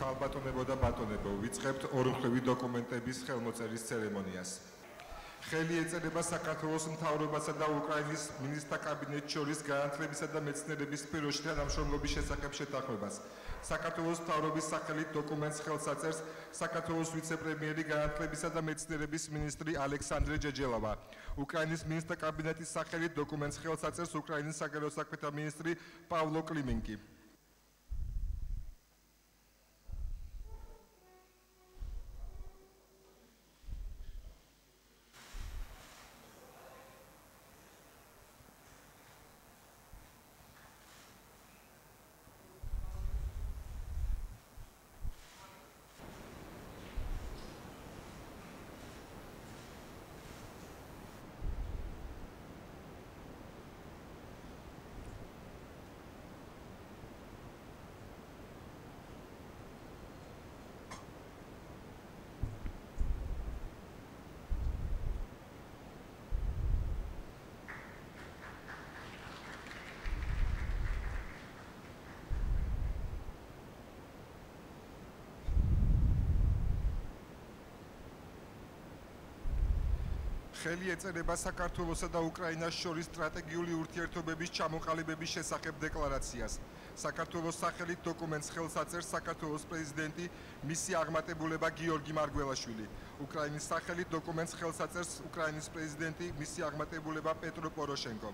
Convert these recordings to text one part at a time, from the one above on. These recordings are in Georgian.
ხალბატონებო და ბატონებო, ვიწყებთ ორმხრივი დოკუმენტების ხელმოწერის ცერემონიას. ხელი ეწერება საქართველოს მთავრობასა და უკრაინის მინისტრთა კაბინეტს შორის განათლებისა და მეცნიერების სფეროში თანამშრომლობის შესახებ შეთანხმებას. საქართველოს მთავრობის სახელით დოკუმენტს ხელს აწერს საქართველოს ვიცე-პრემიერი განათლებისა და მეცნიერების მინისტრი ალექსანდრე ჯეჯელავა. უკრაინის მინისტრთა კაბინეტის სახელით დოკუმენტს ხელს აწერს უკრაინის საგარეო საქმეთა მინისტრი პავლო კლიმინკი. ხელი ეწერება საქართველოსა და უკრაინას შორის სტრატეგიული ურთიერთობების ჩამოყალიბების შესახებ დეკლარაციას. საქართველოს სახელით დოკუმენტს ხელს აწერს საქართველოს პრეზიდენტი, მისი აღმატებულება გიორგი მარგველაშვილი. უკრაინის სახელით დოკუმენტს ხელს აწერს უკრაინის პრეზიდენტი, მისი აღმატებულება პეტრო პოროშენკო.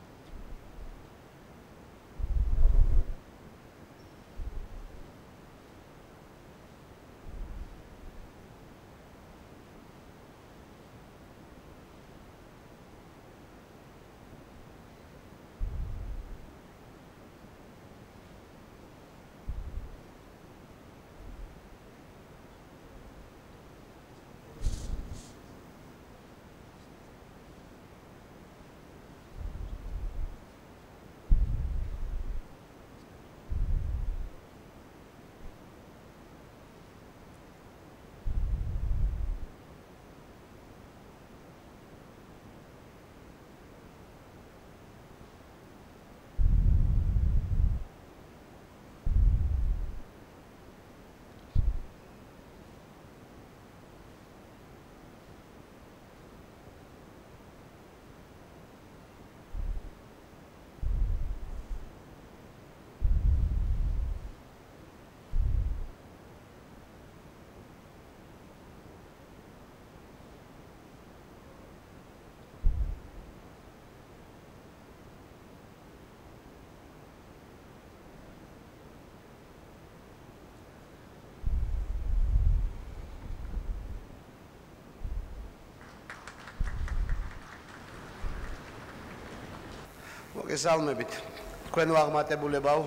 მოგესალმებით. თქვენ ვაღმატებულებავ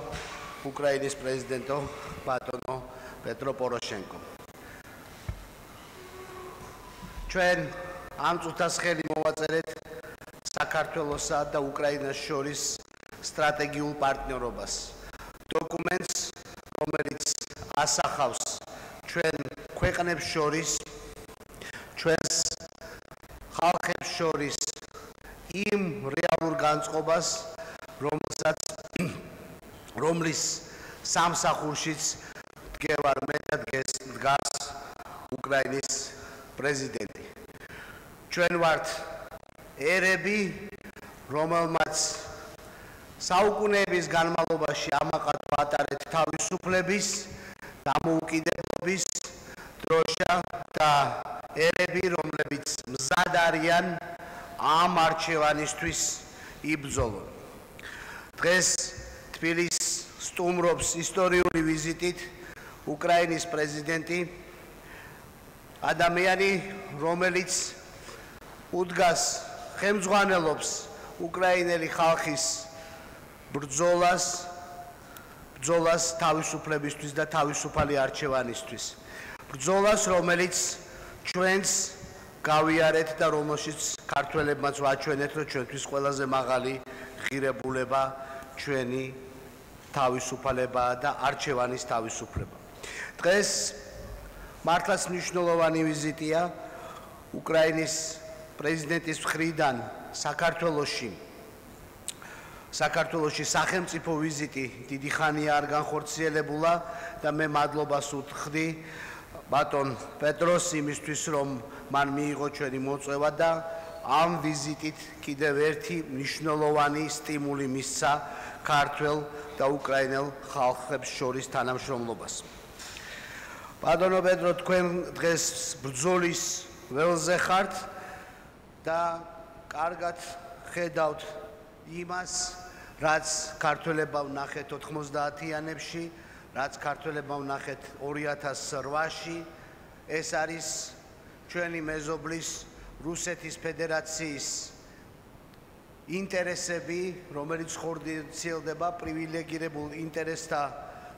უკრაინის პრეზიდენტო ბატონო პეტრო პოროშენკო. ჩვენ ამ წუთას ხელი მოვაწერეთ საქართველოსა და უკრაინას შორის სტრატეგიულ პარტნიორობას. დოკუმენტს, რომელიც ასახავს ჩვენ ქვეყნებს შორის, ჩვენს ხალხებს შორის იმ რეალურ განწყობას, რომლის სამსახურშიც დგევარ მე და დგას უკრაინის პრეზიდენტი. ჩვენ ვართ ერები, რომელმაც საუკუნეების განმავლობაში ამაყად ვატარეთ თავისუფლების, დამოუკიდებლობის დროშა და ერები, რომლებიც მზად არიან ამ არჩევანისთვის იბრძოლონ. დღეს თბილისს სტუმრობს ისტორიული ვიზიტით უკრაინის პრეზიდენტი, ადამიანი, რომელიც უდგას ხელმძღვანელობს უკრაინელი ხალხის ბრძოლას თავისუფლებისთვის და თავისუფალი არჩევანისთვის. ბრძოლას, რომელიც ჩვენს გავიარეთ და რომელშიც ქართველებმაც ვაჩვენეთ, რომ ჩვენთვის ყველაზე მაღალი ღირებულება ჩვენი თავისუფალებაა და არჩევანის თავისუფლება. დღეს მართლაც მნიშვნელოვანი ვიზიტია უკრაინის პრეზიდენტის მხრიდან საქართველოში საქართველოში სახელმწიფო ვიზიტი დიდი ხანია არ განხორციელებულა და მე მადლობას უთხრი ბატონ პეტროს იმისთვის რომ მან მიიღო ჩვენი მოწვევა და ამ ვიზიტით კიდევ ერთი მნიშვნელოვანი სტიმული მისცა ქართველ და უკრაინელ ხალხებს შორის თანამშრომლობას. ბატონო პეტრო, თქვენ დღეს ბრძოლის ველზე ხართ და კარგად ხედავთ იმას, რაც ქართველებმა ვნახეთ 90-იანებში, რაც ქართველებმა ვნახეთ 2008-ში, ეს არის ჩვენი მეზობლის რუსეთის ფედერაციის ინტერესები, რომელიც ხორციელდება პრივილეგირებულ ინტერესთა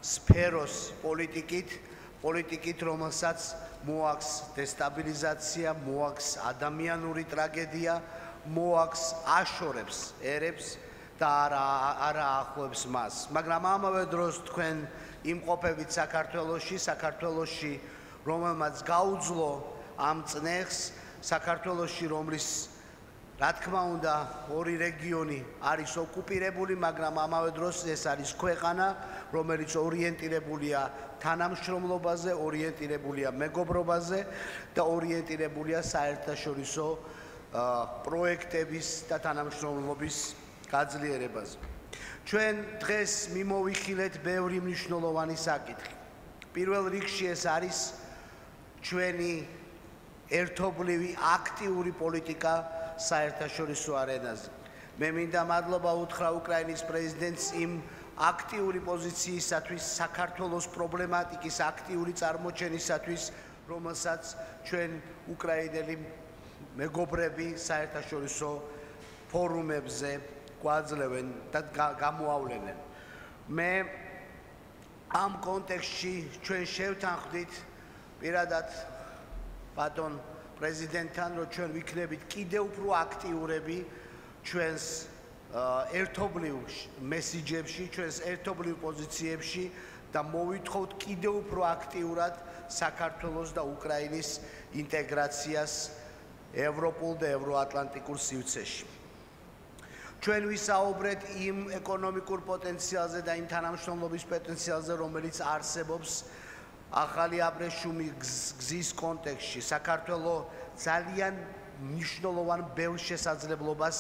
სფეროს პოლიტიკით, რომელსაც მოაქვს დესტაბილიზაცია, მოაქვს ადამიანური ტრაგედია, მოაქვს აშორებს ერებს და არა ახლებს მას. მაგრამ ამავე დროს თქვენ იმყოფებით საქართველოში, რომელმაც გაუძლო ამ წნეხს, საქართველოში, რომლის რა თქმა უნდა ორი რეგიონი არის ოკუპირებული, მაგრამ ამავე დროს ეს არის ქვეყანა, რომელიც ორიენტირებულია თანამშრომლობაზე, ორიენტირებულია მეგობრობაზე და ორიენტირებულია საერთაშორისო პროექტების და თანამშრომლობის გაძლიერებაზე. ჩვენ დღეს მიმოვიხილეთ ბევრი მნიშვნელოვანი საკითხი. პირველ რიგში ეს არის ჩვენი ერთობლივი აქტიური პოლიტიკა საერთაშორისო არენაზე. მე მინდა მადლობა უთხრა უკრაინის პრეზიდენტს იმ აქტიური პოზიციისათვის, საქართველოს პრობლემატიკის აქტიური წარმოჩენისათვის, რომელსაც ჩვენ უკრაინელი მეგობრები საერთაშორისო ფორუმებზე გვაძლევენ და გამოავლენენ. მე ამ კონტექსტში ჩვენ შევთანხმდით პირადად ბატონ პრეზიდენტთან, რომ ჩვენ ვიქნებით კიდევ უფრო აქტიურები ჩვენს ერთობლივ მესიჯებში, ჩვენს ერთობლივ პოზიციებში და მოვითხოვთ კიდევ უფრო აქტიურად საქართველოს და უკრაინის ინტეგრაციას ევროპულ და ევროატლანტიკურ სივრცეში. ჩვენ ვისაუბრეთ იმ ეკონომიკურ პოტენციალზე და იმ თანამშრომლობის პოტენციალზე, რომელიც არსებობს ახალი აბრეშუმი გზის კონტექსტში. საქართველო ძალიან მნიშვნელოვან ბევრ შესაძლებლობას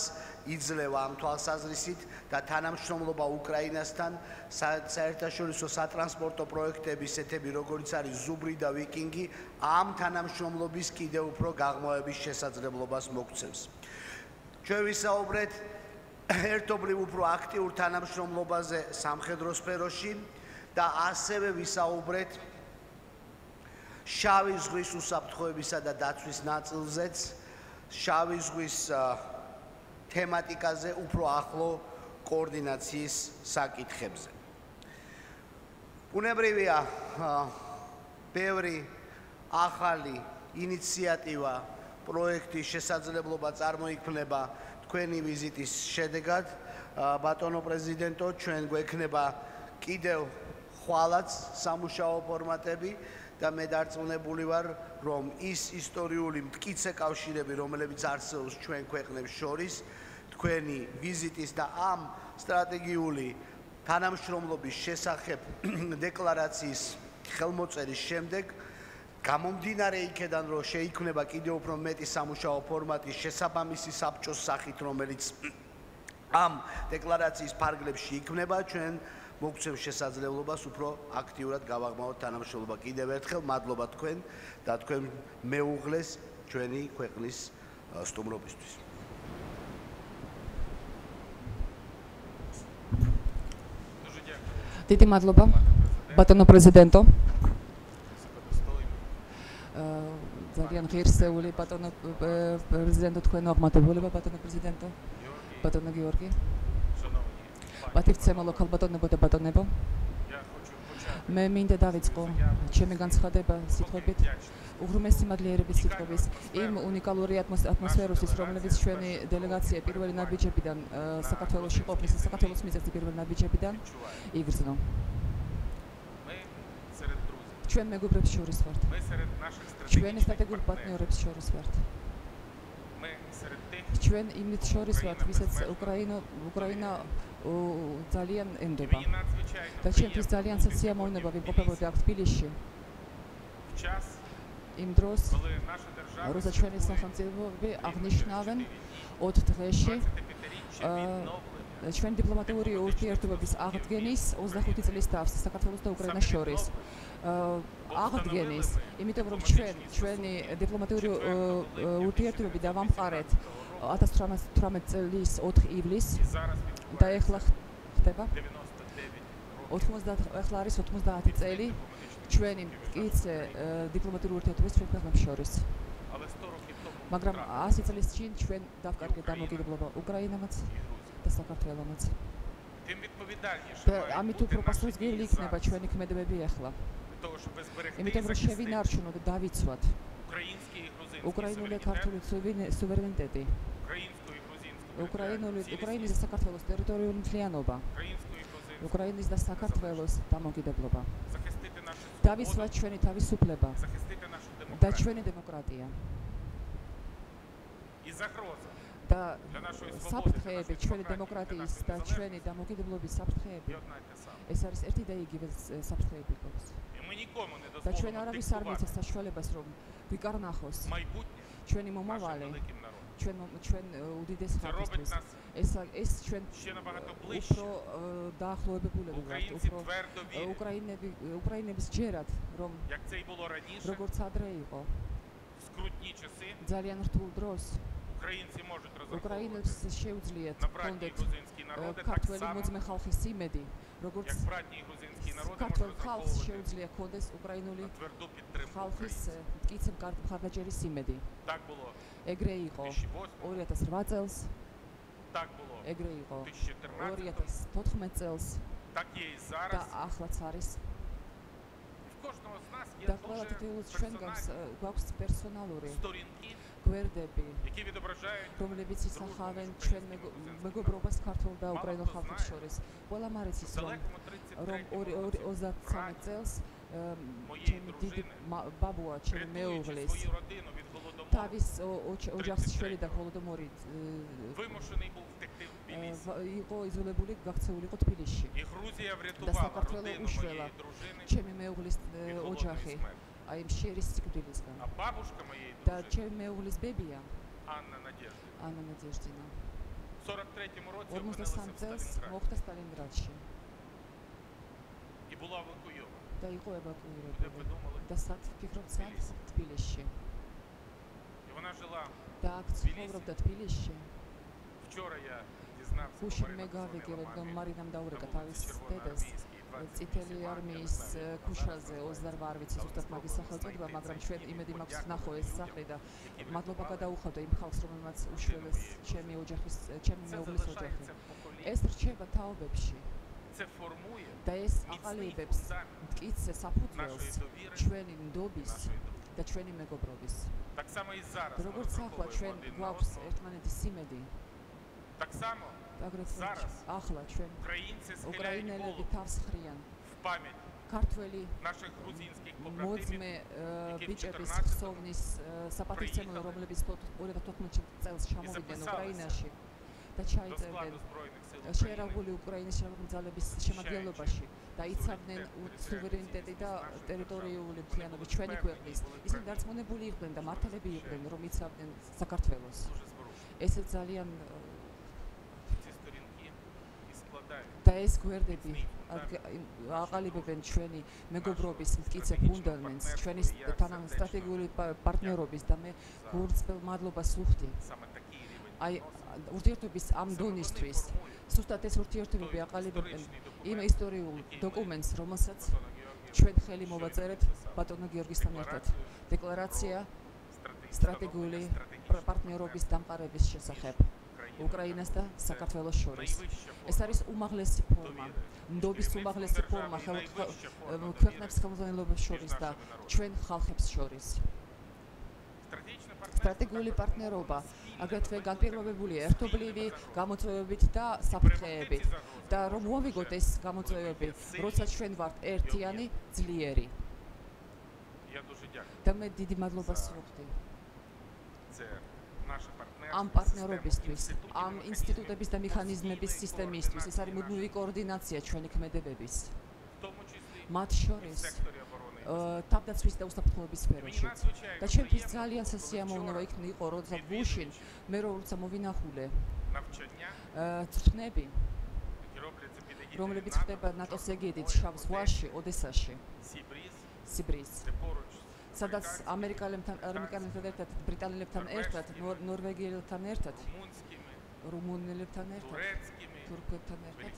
იძლევა ამ თვალსაზრისით და თანამშრომლობა უკრაინასთან საერთაშორისო სატრანსპორტო პროექტების ეთები, როგორც არის ზუბრი და ვიკინგი, ამ თანამშრომლობის კიდევ უფრო გაღრმავების შესაძლებლობას მოგცემს. ჩვენ ვისაუბრეთ ერთობლივ უფრო აქტიურ თანამშრომლობაზე სამხედრო სფეროში და ასევე ვისაუბრეთ შავი ზღვის უსაფრთხოებისა და დაცვის ნაწილზეც, შავი ზღვის თემატიკაზე უფრო ახლო კოორდინაციის საკითხებზე. ბუნებრივია, ბევრი ახალი ინიციატივა, პროექტი შესაძლებლობა წარმოიქმნება თქვენი ვიზიტის შედეგად. ბატონო პრეზიდენტო, ჩვენ გვექნება კიდევ ხვალაც სამუშაო ფორმატები და მე დარწმუნებული ვარ, რომ ის ისტორიული მტკიცე კავშირები, რომლებიც არსებობს ჩვენ ქვეყნებს შორის, თქვენი ვიზიტის და ამ სტრატეგიული თანამშრომლობის შესახებ დეკლარაციის ხელმოწერის შემდეგ, გამომდინარე იქედან, რომ შეიქმნება კიდევ უფრო მეტი სამუშაო ფორმატის შესაბამისი საბჭოს სახით, რომელიც ამ დეკლარაციის ფარგლებში იქმნება, ჩვენ მოგცემ შესაძლებლობას უფრო აქტიურად გავაღრმავოთ თანამშრომლობა. კიდევ ერთხელ მადლობა თქვენ და თქვენ მეუღლეს ჩვენი ქვეყნის სტუმრობისთვის. დიდი მადლობა ბატონო პრეზიდენტო. ძალიან ღირსეული ბატონო პრეზიდენტო, თქვენ აღმატებულება ბატონო პრეზიდენტო, ბატონო გიორგი. პატივცემო ქალბატონებო და ბატონებო, მე მინდა დავიწყო ჩემი განცხადება სიტყვებით უღრმესი მადლიერების სიტყვების იმ უნიკალური ატმოსფეროსის, რომელიც ჩვენი დელეგაცია პირველი ნაბიჯებიდან საქართველოში ყოფნის და საქართველოს მიზეზი პირველი ნაბიჯებიდან იგრძნო. ჩვენ მეგობრებს შორის ვართ. ჩვენი სტრატეგიული პარტნიორების შორის ვართ. ჩვენ იმით შორის ვართ, ვისაც უკრაინა ძალიან ენდობა. და ჩემთვის ძალიან სიამოვნება ვიმყოფებოდი აქ თბილისში. იმ დროს, როცა ჩვენი სახელმწიფოები აღნიშნავენ 4 დღეში ჩვენ დიპლომატიური ურთიერთობების აღდგენის 25 წლის თავს საქართველოს და უკრაინას შორის. აღდგენის, იმიტომ რომ ჩვენი დიპლომატიური ურთიერთობები დავამყარეთ 1918 წლის 4 ივლისს და ეხლა ხდება 90 არის 90 წელი ჩვენი მტკიცე დიპლომატიური ურთიერთობების ჩვენ ქვეყნებს შორის. მაგრამ 100 წლის წინ ჩვენ დავკარგეთ დამოუკიდებლობა უკრაინამაც და საქართველომაც. ამით უფრო პასუხისმგებელი იქნება ჩვენი ქმედებები ახლა. იმიტომ რომ შევინარჩუნოთ და დავიცვათ უკრაინული და ქართული სუვერენიტეტი, უკრაინის და საქართველოს ტერიტორიული მთლიანობა, უკრაინის და საქართველოს დამოუკიდებლობა. დავიცვათ ჩვენი თავისუფლება და ჩვენი დემოკრატია. და საფრთხეები, ჩვენი დემოკრატიის და ჩვენი დამოუკიდებლობის საფრთხეები, ეს არის ერთი და იგივე საფრთხეები გვაქვს. და ჩვენ არავის არ მიცეს საშუალებას, რომ ვიკარნახოს ჩვენი მომავალი, ჩვენ უდიდეს ხალხისთვის. ეს ჩვენ უფრო დაახლოებებულები ვართ, უფრო უკრაინების ჯერათ, რომ როგორც ადრე იყო, ძალიან რთულ დროს უკრაინელს შეუძლიათ ჰქონდეთ ქართველი მოძმე ხალხის იმედი, როგორც ქართველ ხალხს შეუძლია ჰქონდეს უკრაინული ხალხის მტკიცე მხარდაჭერის იმედი. ეგრე იყო 2008 წელს, ეგრე იყო 2014 წელს და ახლაც არის. და ყველა თითოეულს ჩვენ გვაქვს პერსონალური გვერდები, რომლებიც ისახავენ ჩვენ მეგობრობას ქართულ და უკრაინულ ხალხებს შორის. ყველა მარიცის რომ 23 წელს ჩემი დიდი ბაბუა, ჩემი მეუღლის თავის ოჯახის შვილი და ჰოლოდომორი იყო იზოლებული, გაქცეული იყო თბილისში. და საქართველო უშველა ჩემი მეუღლის ოჯახი აი მშერის სიკვდილისგან. და ჩემი მეუღლის ბებია ანნა ნადეჟდინა 43 წელს მოხვდა სტალინგრადში და იყო ევაკუირებული და ფიქრობთ სად თბილისში. და აქ ცხოვრობდა თბილისში. გუშინ მე გავიგე, რომ მარინამ დაურეკა თავის დედას წითელი არმიის ქუშაზე 28 არ ვიცი ზუსტად მაგის სახელწოდება, მაგრამ ჩვენ იმედი მაქვს ვნახო ეს სახლი და მადლობა გადაუხადა იმ ხალხს, რომელმაც უშველეს ჩემი მეუღლის ოჯახი. ეს რჩება თაობებში და ეს აყალიბებს მტკიცე საფუძველს ჩვენი ნდობის და ჩვენი მეგობრობის. როგორც ახლა ჩვენ გვაქვს ერთმანეთის იმედი, აგრეთვე ახლა ჩვენ უკრაინელები თავს ხრიან ქართველი მოძმე ბიჭების ხსოვნის საპატივცემულო, რომლებიც 2014 წელს ჩამოვიდნენ უკრაინაში და ჩაიწერდნენ შეერაგული უკრაინის შემადგენლობის ძალების შემადგენლობაში და იცავდნენ სუვერენიტეტი და ტერიტორიული მთლიანობა ჩვენი ქვეყნის. ისინი დარწმუნებული იყვნენ და მართლები იყვნენ, რომ იცავდნენ საქართველოს. ესე ძალიან და ეს გვერდები აყალიბებენ ჩვენი მეგობრობის მტკიცე ფუნდამენტს, ჩვენი სტრატეგიული პარტნიორობის და მე გულწრფელ მადლობას ვუხდი. აი ურთიერთობის ამ დონისთვის, ზუსტად ეს ურთიერთობები აყალიბებენ იმ ისტორიულ დოკუმენტს, რომელსაც ჩვენ ხელი მოვაწერეთ ბატონო გიორგისთან ერთად. დეკლარაცია სტრატეგიული პარტნიორობის დამყარების შესახებ უკრაინას და საქართველოს შორის. ეს არის უმაღლესი ფორმა, ნდობის უმაღლესი ფორმა ქვეყნებს ხელმძღვანელობებს შორის და ჩვენ ხალხებს შორის. სტრატეგიული პარტნიორობა აგრეთვე განპირობებულია ერთობლივი გამოწვევებით და საფრთხეებით და რომ მოვიგოთ ეს გამოწვევები, როცა ჩვენ ვართ ერთიანი, ძლიერი. და მე დიდი მადლობას ვუხდი. ამ პარტნიორობისთვის, ამ ინსტიტუტების და მექანიზმების სისტემისთვის, ეს არის მუდმივი კოორდინაცია ჩვენი ქმედებების. მათ შორის თავდაცვის და უსაფრთხოების სფეროშიც. და ჩემთვის ძალიან სასიამოვნოა იყო, როცა გუშინ მე როცა მოვინახულე წვნები, რომლებიც ხდება ნატოს ეგიდით შავ ზღვაში, ოდესაში, სიბრიის, სადაც ამერიკელებთან ერთად, ბრიტანელებთან ერთად, ნორვეგიელებთან ერთად, რუმუნელებთან ერთად, თურქებთან ერთად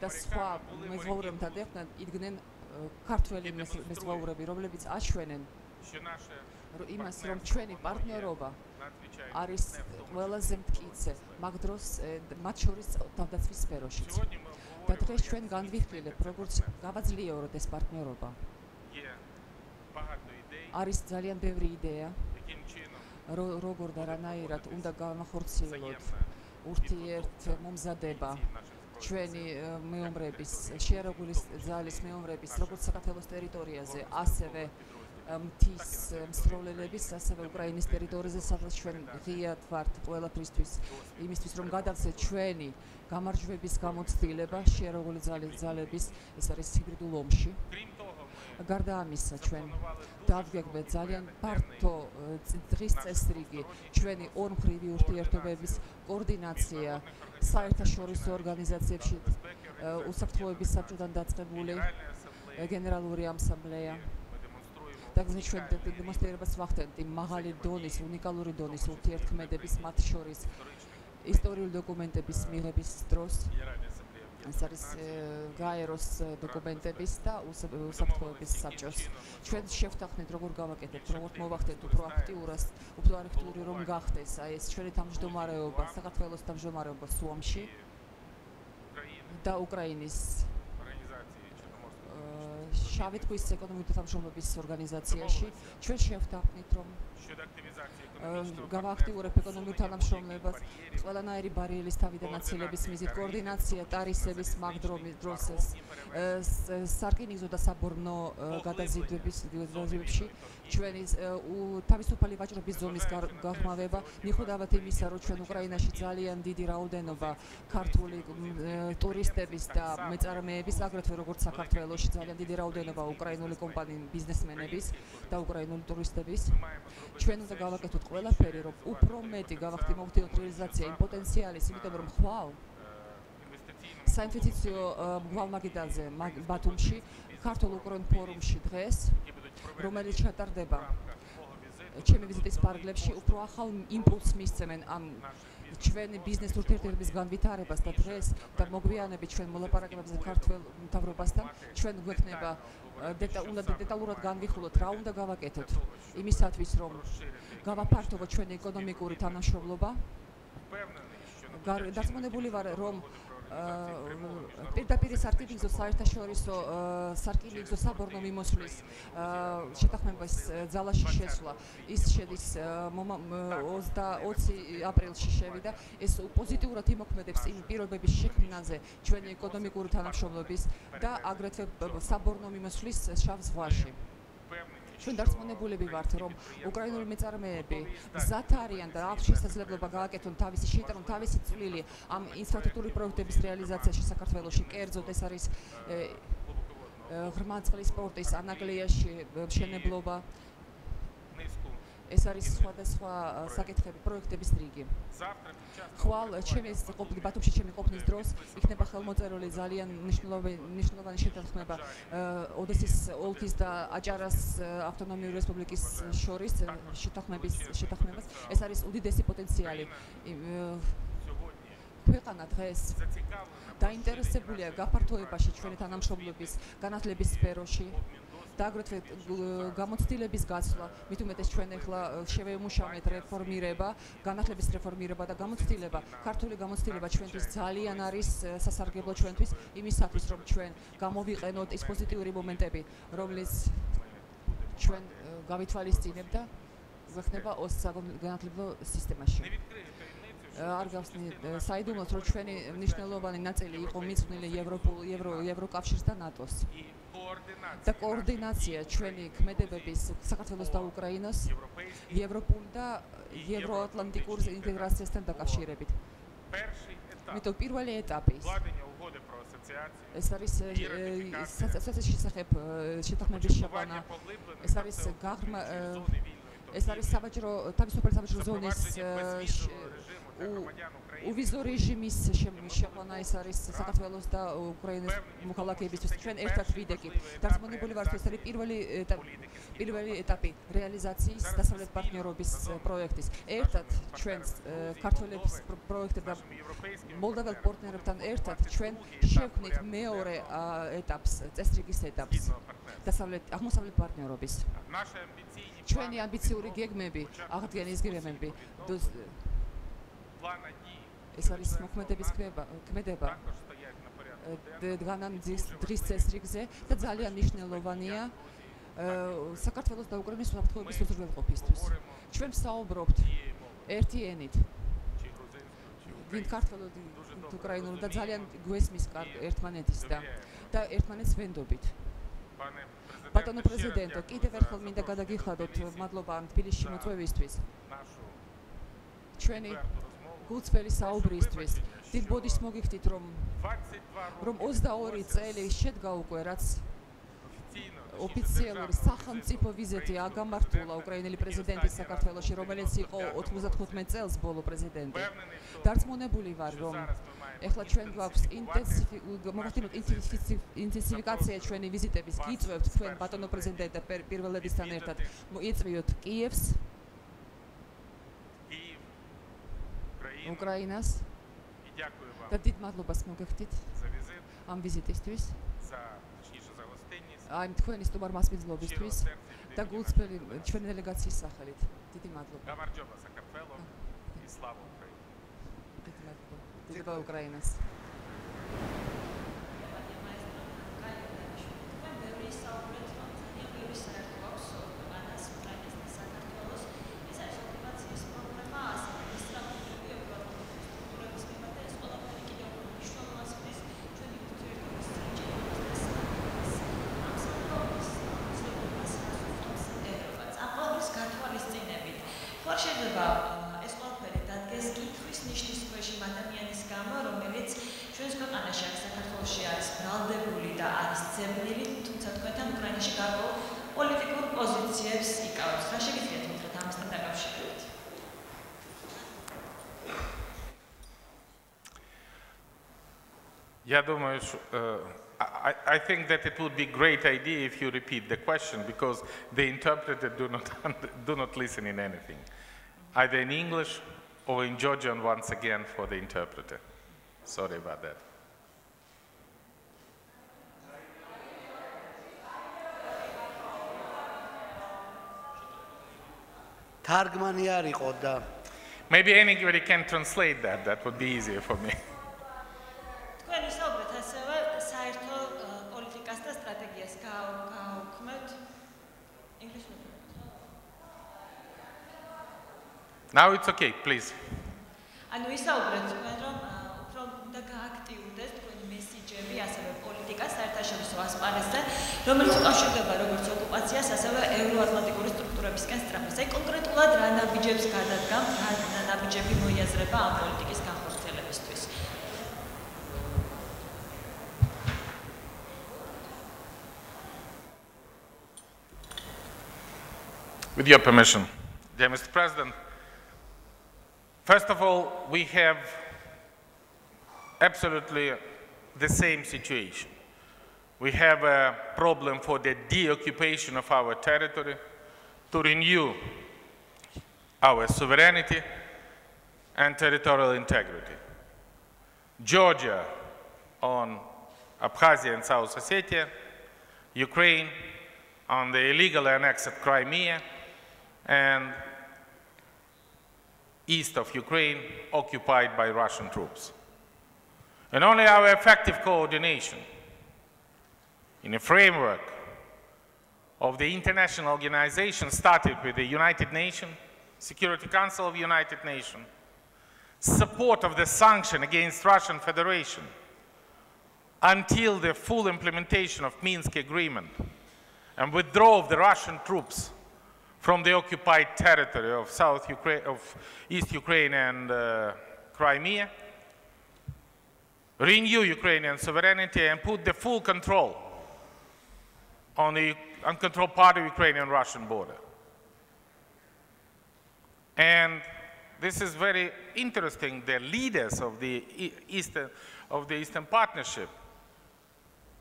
და სხვა მეზღვაურებთან ერთად იდგნენ ქართველი მეზღვაურები, რომლებიც აჩვენენ იმას, რომ ჩვენი პარტნიორობა არის ყველაზე მტკიცე, მაგ დროს მათ შორის თავდაცვის სფეროშიც. და დღეს ჩვენ განვიხილეთ, როგორც გავაძლიეროთ ეს პარტნიორობა. არის ძალიან ბევრი იდეა, როგორ და რანაირად უნდა განახორციელოთ ურთიერთმომზადება ჩვენი მეომრების, შეერაგული ძალის მეომრების, როგორც საქართველოს ტერიტორიაზე, ასევე მთის მსროლელების, ასევე უკრაინის ტერიტორიაზე, სადაც ჩვენ ღიად ვართ ყველაფრისთვის, იმისთვის, რომ გადავცეთ ჩვენი გამარჯვების გამოცდილება შეერაგული ძალების, ეს არის ჰიბრიდულ ომში. გარდა ამისა, ჩვენ დავგეგმეთ ძალიან ფართო დღის წესრიგი ჩვენი ორმხრივი ურთიერთობების კოორდინაცია საერთაშორისო ორგანიზაციებში, უსაფრთხოების საბჭოდან დაწყებული გენერალური ასამბლეა. და ჩვენ დემონსტრირებას ვახდენთ იმ მაღალი დონის, უნიკალური დონის ურთიერთქმედების, მათ შორის ისტორიული დოკუმენტების მიღების დროს. ეს არის გაეროს დოკუმენტების და უსაფრთხოების საბჭოს. ჩვენ შევთანხმდით, როგორ გავაკეთებთ, როგორ მოვახდენთ უფრო აქტიური რომ გახდეს ეს ჩვენი თავმჯდომარეობა, საქართველოს თავმჯდომარეობა სუამში და უკრაინის შავი ტყვის ეკონომიკური თანამშრომლობის ორგანიზაციაში. ჩვენ შევთანხმდით, რომ გავააქტიურებ ეკონომიურ თანამშრომლობას, ყველანაირი ბარიერის თავიდან აცილების მიზნით, კოორდინაცია ტარისების მაგ დროის სარკინიგზო და საბორნო გადაზიდვებში ჩვენი თავისუფალი ვაჭრობის ზონის გაღრმავება, მიუხედავად იმისა, რომ ჩვენ უკრაინაში ძალიან დიდი რაოდენობა ქართული ტურისტების და მეწარმეების, აგრეთვე როგორც საქართველოში ძალიან დიდი რაოდენობა უკრაინული კომპანიის ბიზნესმენების და უკრაინული ტურისტების. ჩვენ უნდა გავაკეთოთ ყველაფერი, რომ უფრო მეტი გავახდიმოთ რეალიზაცია იმ პოტენციალის, იმიტომ რომ ხვალ საინვესტიციო გვალმაგიდაზე ბათუმში, ქართულ-უკრაინულ ფორუმში დღეს, რომელიც ჩატარდება ჩემი ვიზიტის ფარგლებში, უფრო ახალ იმპულსს მისცემენ ამ ჩვენი ბიზნეს ურთიერთობების განვითარებას და დღეს და მოგვიანებით ჩვენ მოლაპარაკებებზე ქართველ მთავრობასთან ჩვენ გვექნება უნდა დეტალურად განვიხილოთ, რა უნდა გავაკეთოთ იმისათვის, რომ გავაფართოვოთ ჩვენი ეკონომიკური თანამშრომლობა. დარწმუნებული ვარ, რომ პირდაპირ სარკინიგზო საერთაშორისო სარკინიგზო საბორნო მიმოსვლის შეთანხმების ძალაში შესვლა ის შედის 20 აპრილში შევიდა. ეს პოზიტიურად იმოქმედებს იმ პირობების შექმნაზე ჩვენი ეკონომიკური თანამშრომლობის და აგრეთვე საბორნო მიმოსვლის შავ ზღვაში. ჩვენ დარწმუნებულები ვართ, რომ უკრაინული მეწარმეები მზად არიან და აქვს შესაძლებლობა გააკეთონ თავისი შეიტანონ თავისი წვლილი ამ ინფრასტრუქტურის პროექტების რეალიზაციაში საქართველოში. კერძოდ ეს არის ღრმა წყლის სპორტის ანაგლიაში მშენებლობა. ეს არის სხვადასხვა საკითხები, პროექტების რიგი. ხვალ ჩემი ბათუმში ჩემი ყოფნის დროს იქნება ხელმოწერილი ძალიან მნიშვნელოვანი შეთანხმება ოდესის ოლქის და აჭარას ავტონომიური რესპუბლიკის შორის შეთანხმებას. ეს არის უდიდესი პოტენციალი. ქვეყანა დღეს დაინტერესებულია გაფართოებაში ჩვენი თანამშრომლობის განათლების სფეროში და აგრეთვე გამოცდილების გაცვლა, მით უმეტეს ჩვენ ახლა შევემუშავეთ რეფორმირება, განათლების რეფორმირება და გამოცდილება. ქართული გამოცდილება ჩვენთვის ძალიან არის სასარგებლო ჩვენთვის, იმისათვის, რომ ჩვენ გამოვიყენოთ ის პოზიტიური მომენტები, რომლის ჩვენ გავითვალისწინებ და გვეხნება განათლებო სისტემაში. არ გავსნი საიდუმლოს, რომ ჩვენი მნიშვნელოვანი ნაწილი იყო მიძღვნილი ევროკავშირს და ნატოს. და კოორდინაცია ჩვენი ქმედებების საქართველოს და უკრაინას ევროპულ და ევროატლანტიკურ ინტეგრაციასთან დაკავშირებით. Მეტო პირველი ეტაპი ეს არის სასაცილო შესახებ შეთანხმების შეყვანა, ეს არის გაღრმა, ეს არის საბაჟრო თავისუფალი საბაჟრო ზონის uvizო რეჟიმის შეყვანა, ეს არის საქართველოს და უკრაინის მოქალაქეებისთვის. ჩვენ ერთად ვიდეკით. დარწმუნებული ვართ, ეს არის პირველი ეტაპი რეალიზაციის დასავლეთ პარტნიორობის პროექტის. ერთად ჩვენს ქართველების პროექტებთან და მოლდაელ პარტნიორებთან ერთად ჩვენ შევქმნით მეორე ეტაპს, წესრიგის ეტაპს აღმოსავლეთ პარტნიორობის. ჩვენი ამბიციური გეგმები, აღდგენის გეგმები ეს არის მოქმედების ქმედება დღის წესრიგზე და ძალიან მნიშვნელოვანია საქართველოს და უკრაინის ურთიერთობების უზრუნველყოფისთვის. ჩვენ ვსაუბრობთ ერთი ენით. ვინ ქართველო თუ უკრაინული და ძალიან გვესმის ერთმანეთის და ერთმანეთს ვენდობით. ბატონო პრეზიდენტო, კიდევ ერთხელ მინდა გადაგიხადოთ მადლობა ამ თბილისში მოწვევისთვის. ჩვენი გულწრფელი საუბრისთვის. დიდ ბოდიშს მოგიხდით, რომ 22 წელი შედგა უკვე, რაც ოფიციალური სახელმწიფო ვიზიტი აგამართულა უკრაინელი პრეზიდენტის საქართველოში, რომელიც იყო 95 წელს ბოლო პრეზიდენტი. დარწმუნებული ვარ, რომ ეხლა ჩვენ გვაქვს ინტენსიფიკაცია ჩვენი ვიზიტების. გიწვევთ თქვენ ბატონო პრეზიდენტ და პირველებისთან ერთად მოიწვიოთ კიევს, უკრაინას და დიდ მადლობას მოგეხდით ამ ვიზიტისთვის, აი თქვენი სტუმარ მასპინძლობისთვის და გულწრფელი ჩვენი დელეგაციის სახელით. დიდი მადლობა. გამარჯობა საქართველო, სლავა უკრაინა. დიდი მადლობა. დიდება უკრაინას. I think that it would be a great idea if you repeat the question, because the interpreter do not listen in anything, either in English or in Georgian once again for the interpreter. Sorry about that. თარგმანი არ იყო და Maybe anybody can translate that. That would be easier for me. თქვენ ისაუბრეთ ასევე საერთო პოლიტიკას და სტრატეგიას გააუქმებთ ინგლისურად. Now it's okay, please. ანუ ისაუბრეთ თქვენ რომ უფრო უნდა გააქტიურდეს თქვენი მესიჯები ასევე პოლიტიკას საერთაშორისო ასპარეზზე, რომელიც უკავშირდება როგორც ოკუპაციას, ასევე ევროატლანტიკური სტრუქტურებისკენ სწრაფას. აი კონკრეტულად რა ნაბიჯებს გადადგამთ, რა ნაბიჯები მოიაზრება ამ პოლიტიკის განხორციელებისთვის? With your permission, dear Mr. President, first of all, we have absolutely the same situation. We have a problem for the deoccupation of our territory, to renew our sovereignty and territorial integrity. Georgia on Abkhazia and South Ossetia, Ukraine on the illegally annexed Crimea, and east of Ukraine occupied by Russian troops. And only our effective coordination in a framework of the international organization started with the United Nations, Security Council of the United Nations, support of the sanction against Russian Federation, until the full implementation of Minsk Agreement and withdrawal of the Russian troops from the occupied territory of East Ukraine and Crimea, renew Ukrainian sovereignty and put the full control on the uncontrolled part of Ukrainian-Russian border. And this is very interesting. The leaders of the Eastern Partnership,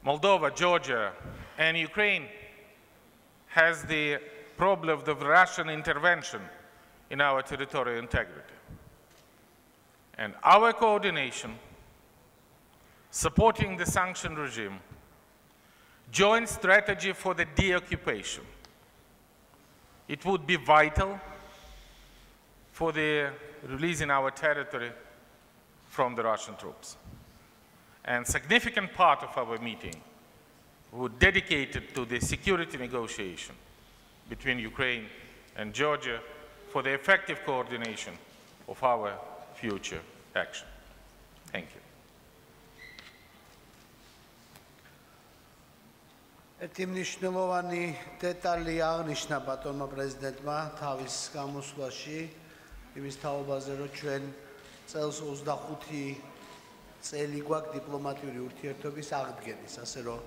Moldova, Georgia, and Ukraine, has the problem of the Russian intervention in our territorial integrity. And our coordination, supporting the sanction regime, joint strategy for the deoccupation. It would be vital for the releasing our territory from the Russian troops. And significant part of our meeting would dedicate it to the security negotiation between Ukraine and Georgia for the effective coordination of our future action. Thank you. ერთი მნიშვნელოვანი დეტალი აღნიშნა ბატონმა პრეზიდენტმა თავის გამოსვლაში იმის თაობაზე, რომ ჩვენ წელს 25 წელი გვაქვს დიპლომატიური ურთიერთობის აღდგენის, ასე რომ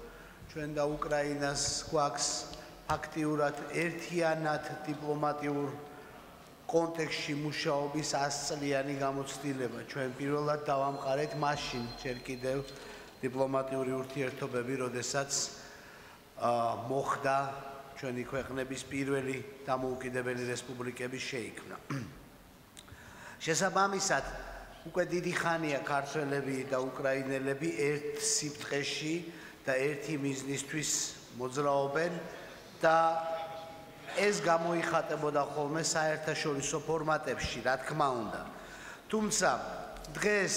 ჩვენ და უკრაინას გვაქვს ფაქტიურად ერთიანად დიპლომატიურ კონტექსტში მუშაობის 100 წლიანი გამოცდილება. ჩვენ პირველად დავამყარეთ მაშინ ჯერ კიდევ დიპლომატიური ურთიერთობები, როდესაც მოხდა ჩვენი ქვეყნების პირველი დამოუკიდებელი რესპუბლიკების შეიქმნა. შესაბამისად, უკვე დიდი ხანია ქართველები და უკრაინელები ერთ სიბრტყეში და ერთი მიზნისთვის მოძრაობენ და ეს გამოიხატებოდა ხოლმე საერთაშორისო ფორმატებში, რა თქმა უნდა. თუმცა დღეს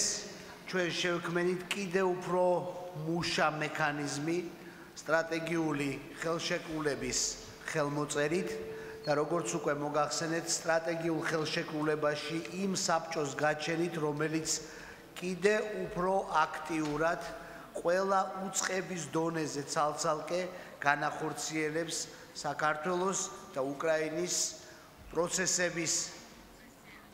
ჩვენ შევქმნით კიდევ უფრო მუშა მექანიზმი სტრატეგიული ხელშეკრულების ხელმოწერით და როგორც უკვე მოგახსენეთ, სტრატეგიულ ხელშეკრულებაში იმ საბჭოს გაჩენით, რომელიც კიდე უფრო აქტიურად ყველა უწყების დონეზე ცალ-ცალკე განახორციელებს საქართველოს და უკრაინის პროცესების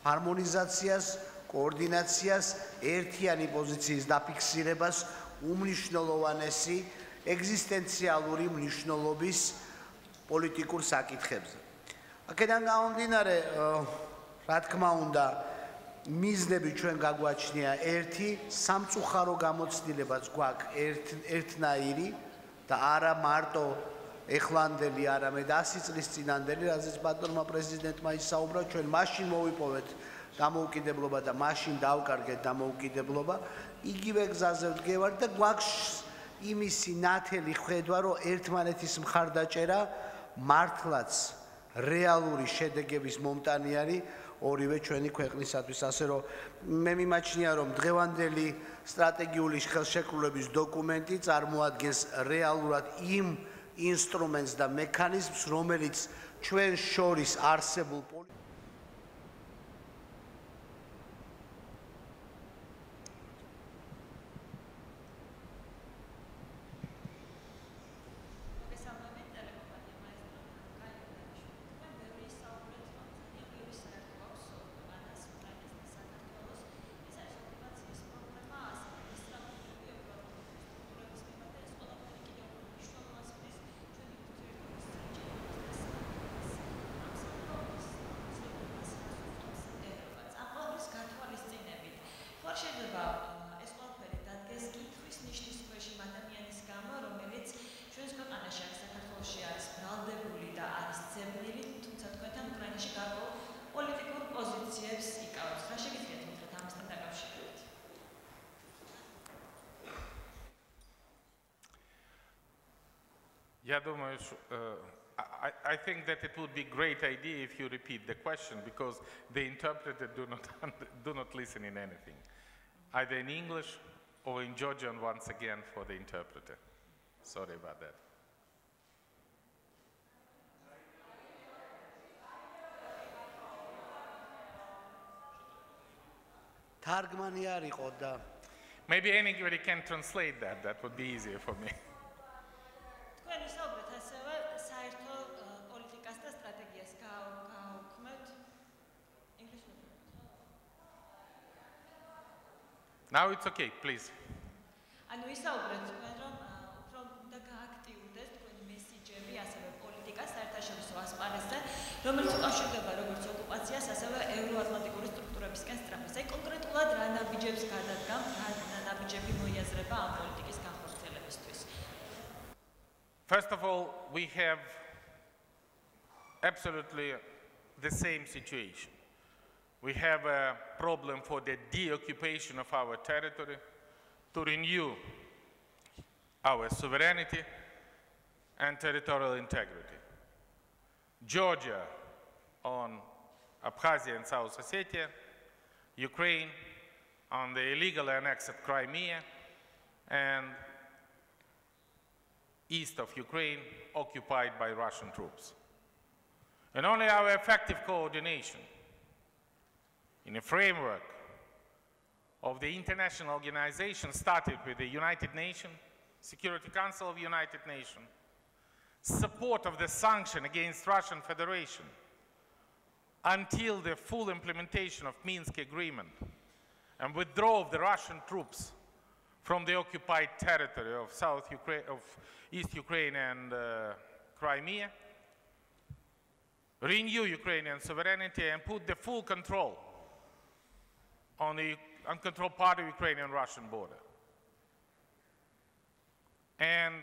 ჰარმონიზაციას, კოორდინაციას, ერთიანი პოზიციის დაფიქსირებას უმნიშვნელოვანესი ეგზისტენციალური მნიშვნელობის პოლიტიკურ საკითხებზე. აქედან გამომდინარე, რა თქმა უნდა, მიზნები ჩვენ გაგვაჩნია ერთი, სამწუხარო გამოცდილებაც გვაქვს ერთნაირი და არა მარტო ეხლანდელი, არამედ 100 წლის წინანდელი, რაზეც ბატონმა პრეზიდენტმა ისაუბრა, ჩვენ მაშინ მოვიპოვეთ დამოუკიდებლობა და მაშინ დავკარგეთ დამოუკიდებლობა, იგივე გზაზე ვდგევართ და გვაქვს იმისი ნათელი ხედვა, რომ ერთმანეთის მხარდაჭერა მართლაც რეალური შედეგების მომტანი არის ორივე ჩვენი ქვეყნისათვის, ასე რომ მე მიმაჩნია, რომ დღევანდელი სტრატეგიული ხელშეკრულების დოკუმენტი წარმოადგენს რეალურად იმ ინსტრუმენტს და მექანიზმს, რომელიც ჩვენ შორის არსებულ I think that it would be a great idea if you repeat the question, because the interpreter do not listen in anything, either in English or in Georgian once again for the interpreter. Sorry about that. თარგმანი არ იყო და Maybe anybody can translate that. That would be easier for me. თქვენ ვისაუბრეთ ასევე საერთო პოლიტიკას და სტრატეგიას გაუქმებთ ინგლისურად. Now it's okay, please. ანუ ვისაუბრეთ თქვენ რომ უფრო უნდა გააქტიურდეს თქვენი მესიჯები ასევე პოლიტიკას საერთაშორისო ასპარეზზე, რომელიც უკავშირდება როგორც ოკუპაციას, ასევე ევროატლანტიკური სტრუქტურებისკენ სწრაფას. აი კონკრეტულად რა ნაბიჯებს გადადგამთ, რა ნაბიჯები მოიაზრება ამ პოლიტიკის განხორციელებისთვის? First of all, we have absolutely the same situation. We have a problem for the deoccupation of our territory to renew our sovereignty and territorial integrity. Georgia on Abkhazia and South Ossetia, Ukraine on the illegally annexed Crimea, and east of Ukraine occupied by Russian troops. And only our effective coordination in a framework of the international organization started with the United Nations, Security Council of the United Nations, support of the sanction against Russian Federation until the full implementation of Minsk Agreement and withdrawal of the Russian troops from the occupied territory of East Ukraine and Crimea, renew Ukrainian sovereignty and put the full control on the uncontrolled part of Ukrainian-Russian border. And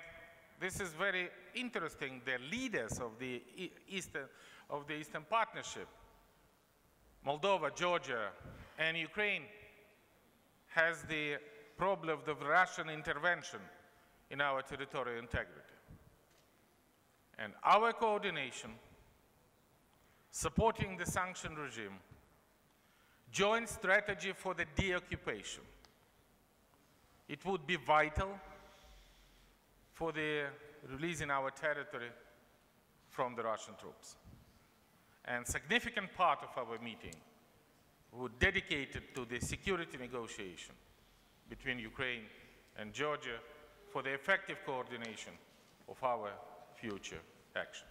this is very interesting. The leaders of the Eastern Partnership, Moldova, Georgia, and Ukraine, has the problem of the Russian intervention in our territorial integrity. And our coordination, supporting the sanction regime, joint strategy for the deoccupation. It would be vital for the releasing our territory from the Russian troops. And significant part of our meeting would dedicate it to the security negotiation between Ukraine and Georgia for the effective coordination of our future action.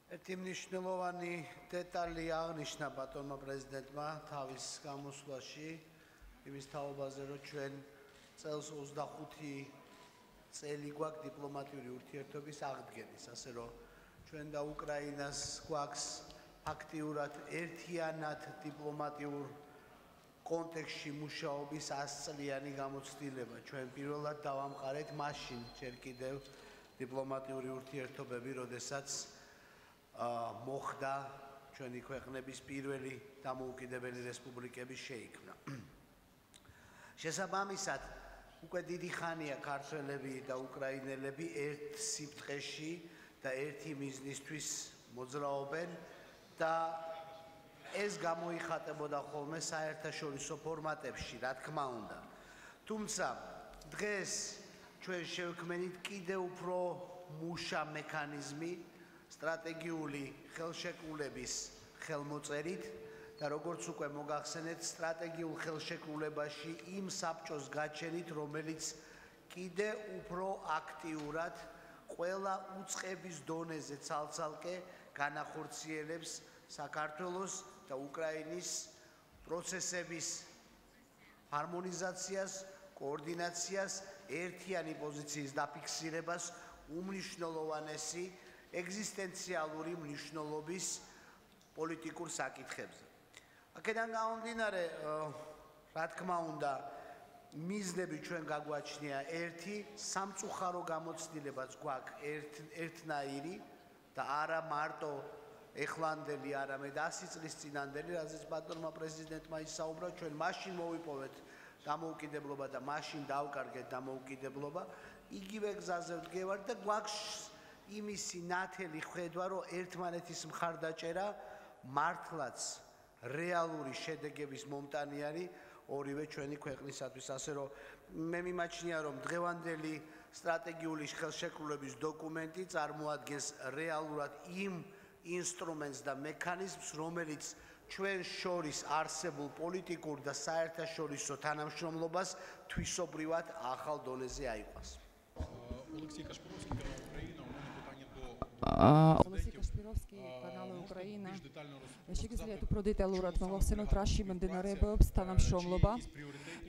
ერთი მნიშვნელოვანი დეტალი აღნიშნა ბატონმა პრეზიდენტმა თავის გამოსვლაში იმის თაობაზე, რომ ჩვენ წელს 25 წელი გვაქვს დიპლომატიური ურთიერთობის აღდგენის, ასე რომ ჩვენ და უკრაინას გვაქვს ფაქტიურად ერთიანად დიპლომატიურ კონტექსტში მუშაობის 100 წლიანი გამოცდილება. ჩვენ პირველად დავამყარეთ მაშინ ჯერ კიდევ დიპლომატიური ურთიერთობები, როდესაც მოხდა ჩვენი ქვეყნების პირველი დამოუკიდებელი რესპუბლიკების შეიქმნა. შესაბამისად, უკვე დიდი ხანია ქართველები და უკრაინელები ერთ სიბრტყეში და ერთი მიზნისთვის მოძრაობენ და ეს გამოიხატებოდა ხოლმე საერთაშორისო ფორმატებში, რა თქმა უნდა. თუმცა დღეს ჩვენ შევქმნით კიდევ უფრო მუშა მექანიზმი სტრატეგიული ხელშეკრულების ხელმოწერით და როგორც უკვე მოგახსენეთ, სტრატეგიულ ხელშეკრულებაში იმ საბჭოს გაჩენით, რომელიც კიდევ უფრო აქტიურად ყველა უწყების დონეზე ცალ-ცალკე განახორციელებს საქართველოს და უკრაინის პროცესების ჰარმონიზაციას, კოორდინაციას, ერთიანი პოზიციის დაფიქსირებას, უმნიშვნელოვანესი ეგზისტენციალური მნიშვნელობის პოლიტიკურ საკითხებზე. აქედან გამომდინარე, რა თქმა უნდა, მიზნები ჩვენ გაგვაჩნია ერთი, სამწუხარო გამოცდილებაც გვაქვს ერთნაირი და არა მარტო ეხლანდელი, არამედ 100 წლის წინანდელი, რაზეც ბატონმა პრეზიდენტმა ისაუბრა, ჩვენ მაშინ მოვიპოვეთ დამოუკიდებლობა და მაშინ დავკარგეთ დამოუკიდებლობა, იგივე გზაზე ვდგევართ და გვაქვს იმისი ნათელი ხედვა, რომ ერთმანეთის მხარდაჭერა მართლაც რეალური შედეგების მომტანი არის ორივე ჩვენი ქვეყნისათვის, ასე რომ მე მიმაჩნია, რომ დღევანდელი სტრატეგიული ხელშეკრულების დოკუმენტი წარმოადგენს რეალურად იმ ინსტრუმენტს და მექანიზმს, რომელიც ჩვენ შორის არსებულ პოლიტიკურ და საერთაშორისო თანამშრომლობას თვისობრივად ახალ დონეზე აიყვანს. Олексій Кашпіровський, канал Україна. Შეგიძლიათ უფრო დეტალურად მოვახსენოთ, რა მიმდინარეობს თანამშრომლობა,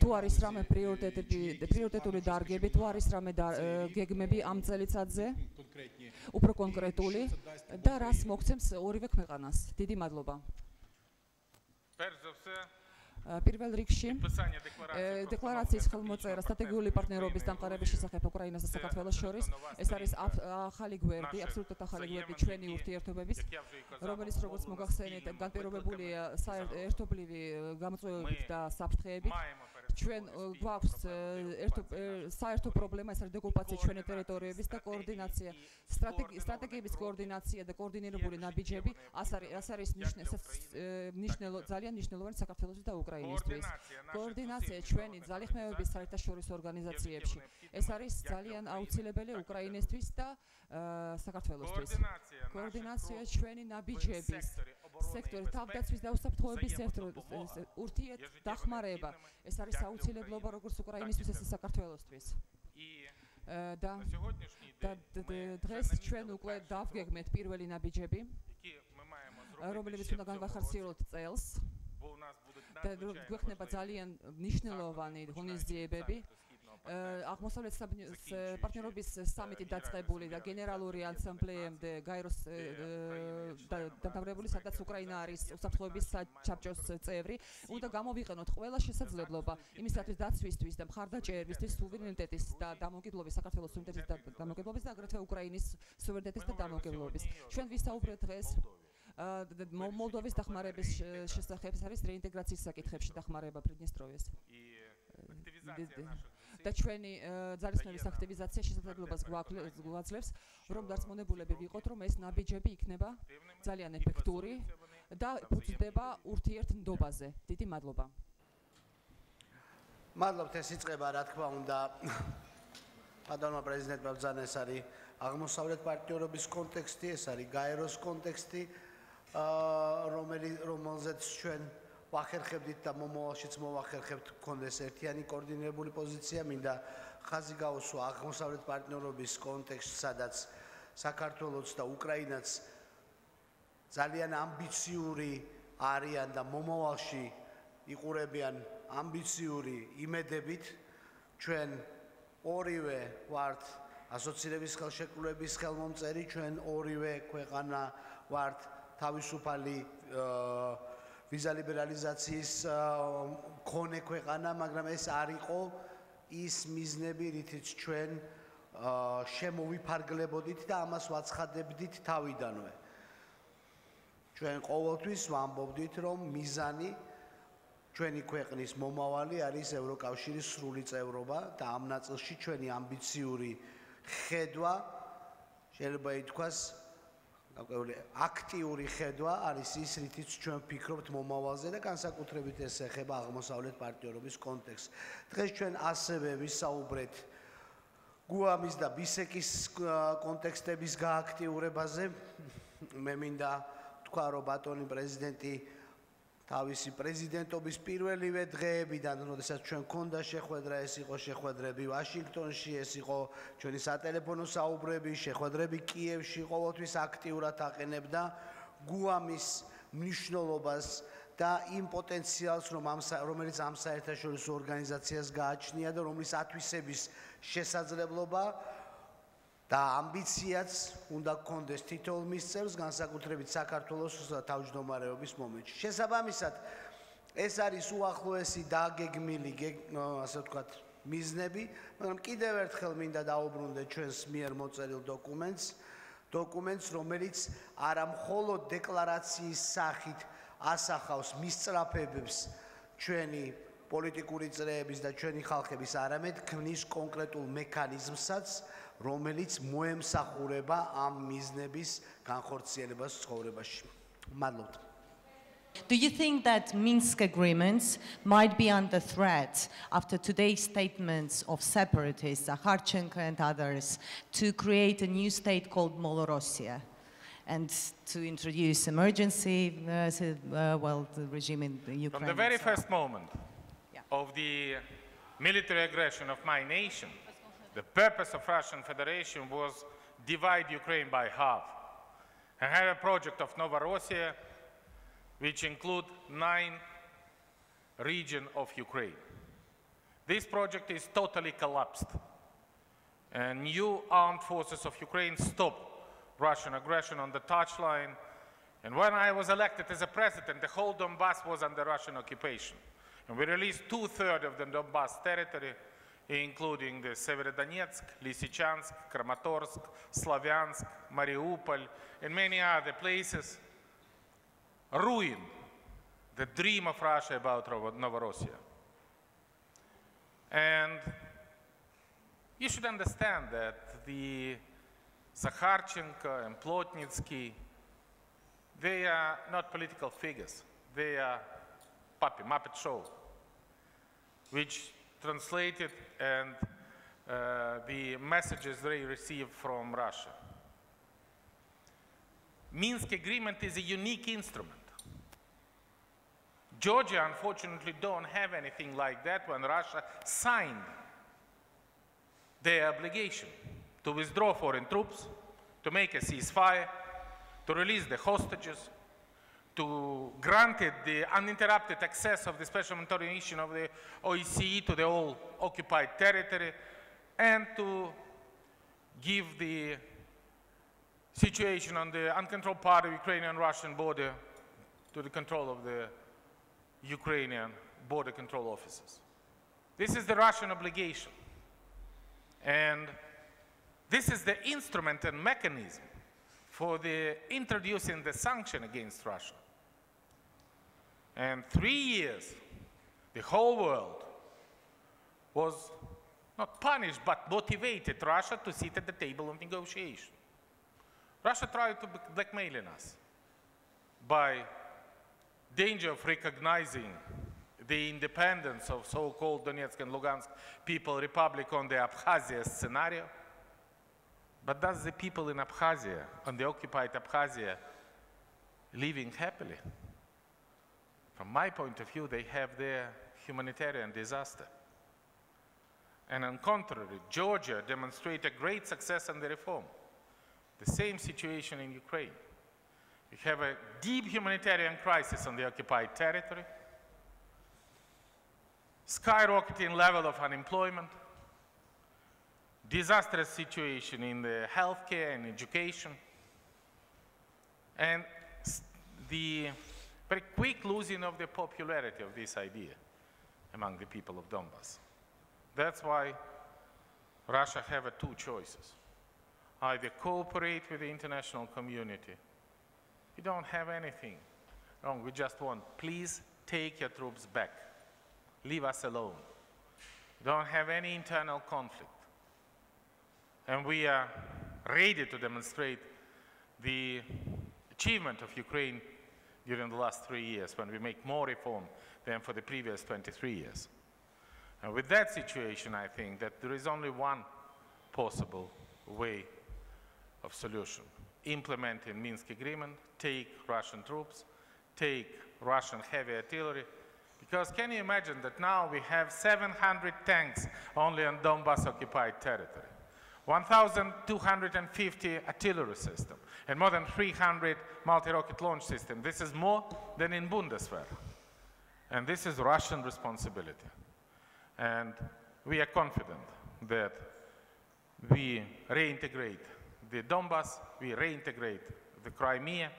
თუ არის რამე პრიორიტეტული დარგები, თუ არის რამე გეგმები ამ წელიწადზე, უფრო კონკრეტული და რას მოგცემს ორივე ქვეყანას. დიდი მადლობა. პირველ რიგში დეკლარაციის ხელმოწერა სტრატეგიული პარტნიორობის დამყარების შესახებ უკრაინას და საქართველოს შორის. ეს არის ახალი გვერდი, აბსოლუტურად ახალი გვერდი ჩვენი ურთიერთობების, რომელიც როგორც მოგახსენეთ, განპირობებულია ერთობლივი გამოწვევებით და საფრთხეებით. ჩვენ გვაქვს საერთო პრობლემა, ეს არის დეკუპაცია ჩვენი ტერიტორიების და კოორდინაცია, სტრატეგიების კოორდინაცია და კოორდინირებული ნაბიჯები, ეს არის ძალიან მნიშვნელოვანი საქართველოსთვის და უკრაინისთვის. კოორდინაცია ჩვენი ძალისხმევების საერთაშორისო ორგანიზაციებში. ეს არის ძალიან აუცილებელი უკრაინისთვის და საქართველოსთვის. კოორდინაცია ჩვენი ნაბიჯების სექტორის თავდაცვის და უსაფრთხოების ურთიერთდახმარება. ეს არის აუცილებლობა როგორც უკრაინისთვის, ისე საქართველოსთვის. და დღეს ჩვენ უკვე დავგეგმეთ პირველი ნაბიჯები, რომლებიც უნდა განვახორციელოთ წელს. და გვექნება ძალიან მნიშვნელოვანი ღონისძიებები. აღმოსავლეთ პარტნიორობის სამიტი დაწყებული და გენერალური ასამბლეამდე გაეროს დამთავრებული, სადაც უკრაინა არის უსაფრთხოების საბჭოს წევრი. უნდა გამოვიყენოთ ყველა შესაძლებლობა იმისათვის დაცვისთვის და მხარდაჭერისთვის, სუვერენიტეტის და დამოუკიდებლობის, საქართველოს სუვერენიტეტის და დამოუკიდებლობის და აგრეთვე უკრაინის სუვერენიტეტის და დამოუკიდებლობის. ჩვენ ვისაუბრეთ დღეს მოლდოვის დახმარების შესახებ, ეს არის რეინტეგრაციის საკითხებში დახმარება პრიდნესტროვის. და ჩვენი ძალისხმევის აქტივიზაცია შესაძლებლობას გვაძლევს, რომ დარწმუნებულები ვიყოთ, რომ ეს ნაბიჯები იქნება ძალიან ეფექტური და ფუძდება ურთიერთნდობაზე. დიდი მადლობა. მადლობთ, ეს იწყება, რა თქმა უნდა, პატონმა პრეზიდენტმა ბრძანა, ეს არის აღმოსავლეთ პარტნიორობის კონტექსტი, ეს არის გაეროს კონტექსტი, რომელზეც ჩვენ ვახერხებდით და მომავალშიც მოვახერხებთ გქონდეს ერთიანი კოორდინირებული პოზიცია. მინდა ხაზი გაუსვა აღმოსავლეთ პარტნიორობის კონტექსტს, სადაც საქართველოს და უკრაინაც ძალიან ამბიციური არიან და მომავალში იყურებიან ამბიციური იმედებით. ჩვენ ორივე ვართ ასოცირების ხელშეკრულების ხელმომწერი, ჩვენ ორივე ქვეყანა ვართ თავისუფალი ვიზა ლიბერალიზაციის მქონე ქვეყანა, მაგრამ ეს არ იყო ის მიზნები, რითიც ჩვენ შემოვიფარგლებოდით და ამას ვაცხადებდით თავიდანვე. ჩვენ ყოველთვის ვამბობდით, რომ მიზანი ჩვენი ქვეყნის მომავალი არის ევროკავშირის სრული წევრობა და ამ ნაწილში ჩვენი ამბიციური ხედვა, შეიძლება ითქვას, აქტიური ხედვა არის ის, რითიც ჩვენ ვფიქრობთ მომავალზე და განსაკუთრებით ეს ეხება აღმოსავლეთ პარტნიორობის კონტექსტს. დღეს ჩვენ ასევე ვისაუბრეთ გუამის და ბისეკის კონტექსტების გააქტიურებაზე. მე მინდა თქვა, რომ ბატონი პრეზიდენტი თავისი პრეზიდენტობის პირველივე დღეებიდან, როდესაც ჩვენ გქონდა შეხვედრა, ეს იყო შეხვედრები ვაშინგტონში, ეს იყო ჩვენი სატელეფონო საუბრები, შეხვედრები კიევში, ყოველთვის აქტიურად აყენებდა გუამის მნიშვნელობას და იმ პოტენციალს, რომელიც ამ საერთაშორისო ორგანიზაციას გააჩნია და რომლის ათვისების შესაძლებლობა და ამბიციაც უნდა გქონდეს თითოეულ მისწევს, განსაკუთრებით საქართველოს თავმჯდომარეობის მომენტში. შესაბამისად, ეს არის უახლოესი დაგეგმილი, ასე ვთქვათ, მიზნები, მაგრამ კიდევ ერთხელ მინდა დაუბრუნდე ჩვენს მიერ მოწერილ დოკუმენტს, რომელიც არა მხოლოდ დეკლარაციის სახით ასახავს მისწრაფებებს ჩვენი პოლიტიკური წრეების და ჩვენი ხალხების, არამედ ქმნის კონკრეტულ მექანიზმსაც, რომელიც მოემსახურება ამ მიზნების განხორციელებას ცხოვრებაში. მადლობთ. Do you think that Minsk agreements might be under threat after today's statements of separatists, Zakharchenko and others, to create a new state called Malorussia? and to introduce emergency, the regime in Ukraine. From the very first moment of the military aggression of my nation, the purpose of Russian Federation was divide Ukraine by half. I had a project of Novorossiya, which include 9 regions of Ukraine. This project is totally collapsed. And new armed forces of Ukraine stopped Russian aggression on the touchline. And when I was elected as a president, the whole Donbass was under Russian occupation. And we released 2/3 of the Donbass territory, including the Severodonetsk, Lysychansk, Kramatorsk, Slavyansk, Mariupol, and many other places, ruined the dream of Russia about Novorossiya. And you should understand that the Zakharchenko and Plotnitsky, they are not political figures. They are Muppet show, which translated and the messages they received from Russia. Minsk agreement is a unique instrument. Georgia, unfortunately, don't have anything like that when Russia signed their obligation to withdraw foreign troops, to make a ceasefire, to release the hostages, to grant it the uninterrupted access of the special monitoring mission of the OSCE to the all occupied territory, and to give the situation on the uncontrolled part of the Ukrainian-Russian border to the control of the Ukrainian border control officers. This is the Russian obligation. And this is the instrument and mechanism for introducing the sanction against Russia. And 3 years, the whole world was not punished, but motivated Russia to sit at the table of negotiation. Russia tried to blackmail us by danger of recognizing the independence of so-called Donetsk and Lugansk People Republic on the Abkhazia scenario. But does the people in Abkhazia, on the occupied Abkhazia, living happily? From my point of view, they have their humanitarian disaster. And on contrary, Georgia demonstrated great success in the reform. The same situation in Ukraine. We have a deep humanitarian crisis on the occupied territory, skyrocketing level of unemployment, disastrous situation in the healthcare and education, and the very quick losing of the popularity of this idea among the people of Donbass. That's why Russia have two choices. Either cooperate with the international community. We don't have anything wrong. We just want, please take your troops back. Leave us alone. We don't have any internal conflict. And we are ready to demonstrate the achievement of Ukraine during the last 3 years, when we make more reform than for the previous 23 years. And with that situation, I think that there is only one possible way of solution. Implementing Minsk agreement, take Russian troops, take Russian heavy artillery, because can you imagine that now we have 700 tanks only on Donbass occupied territory, 1,250 artillery systems, and more than 300 multi-rocket launch systems. This is more than in Bundeswehr. And this is Russian responsibility. And we are confident that we reintegrate the Donbass, we reintegrate the Crimea,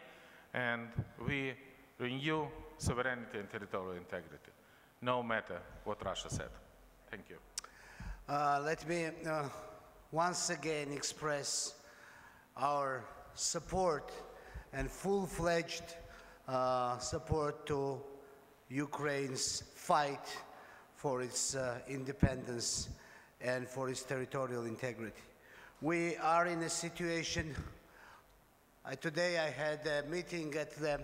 and we renew sovereignty and territorial integrity, no matter what Russia said. Thank you. Let me once again express our support and full-fledged support to Ukraine's fight for its independence and for its territorial integrity. We are in a situation, today I had a meeting at the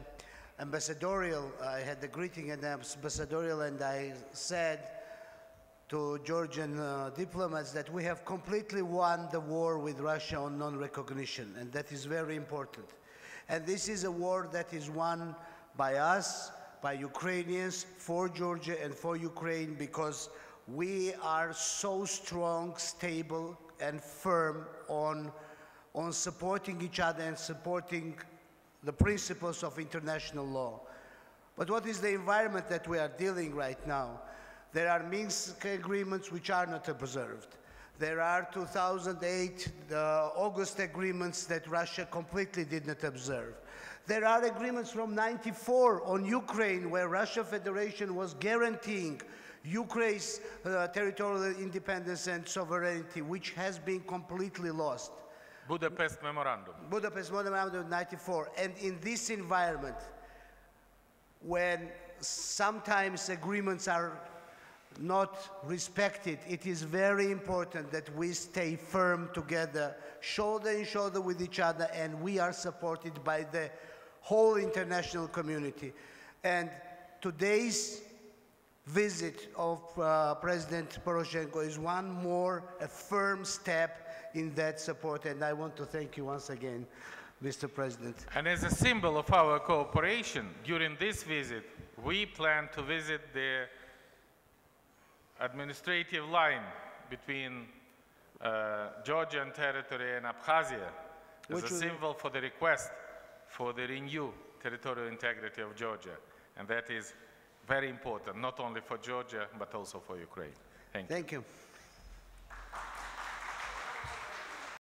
ambassadorial, I had the greeting at the ambassadorial, and I said to Georgian diplomats that we have completely won the war with Russia on non-recognition, and that is very important. And this is a war that is won by us, by Ukrainians, for Georgia and for Ukraine, because we are so strong, stable, and firm on supporting each other and supporting the principles of international law. But what is the environment that we are dealing right now? There are Minsk agreements which are not observed. There are 2008 August agreements that Russia completely did not observe. There are agreements from '94 on Ukraine where Russia Federation was guaranteeing Ukraine's territorial independence and sovereignty, which has been completely lost. Budapest Memorandum. Budapest Memorandum of '94. And in this environment, when sometimes agreements are not respected, it is very important that we stay firm together, shoulder in shoulder with each other, and we are supported by the whole international community. And today's visit of President Poroshenko is one more, a firm step in that support, and I want to thank you once again, Mr. President. And as a symbol of our cooperation, during this visit, we plan to visit the administrative line between Georgian territory and Abkhazia as a symbol for the request for the renewed territorial integrity of Georgia. And that is very important, not only for Georgia, but also for Ukraine. Thank you. Thank you.